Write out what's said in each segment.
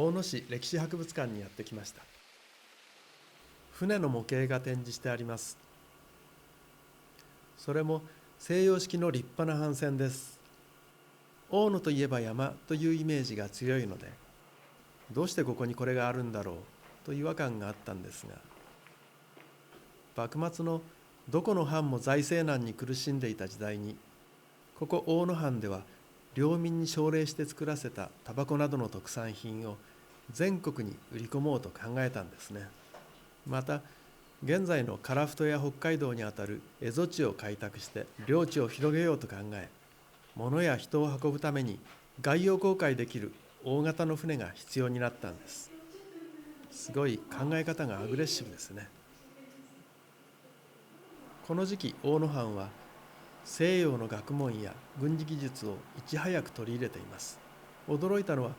大野市歴史博物館にやってきました。船の模型が展示してあります。それも西洋式の立派な帆船です。大野といえば山というイメージが強いので、どうしてここにこれがあるんだろうと違和感があったんですが、幕末のどこの藩も財政難に苦しんでいた時代に、ここ大野藩では領民に奨励して作らせたタバコなどの特産品を全国に売り込もうと考えたんですね。また現在の樺太や北海道にあたる蝦夷地を開拓して領地を広げようと考え、物や人を運ぶために外洋航海できる大型の船が必要になったんです。すごい考え方がアグレッシブですね。この時期大野藩は西洋の学問や軍事技術をいち早く取り入れています。驚いたのは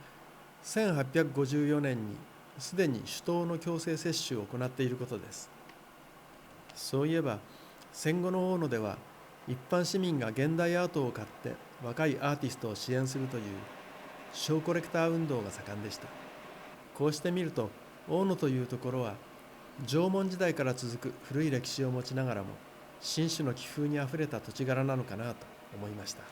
1854年にすでに手刀の強制接種を行っていることです。そういえば戦後の大野では一般市民が現代アートを買って若いアーティストを支援するという小コレクター運動が盛んでした。こうして見ると大野というところは縄文時代から続く古い歴史を持ちながらも紳士の気風にあふれた土地柄なのかなと思いました。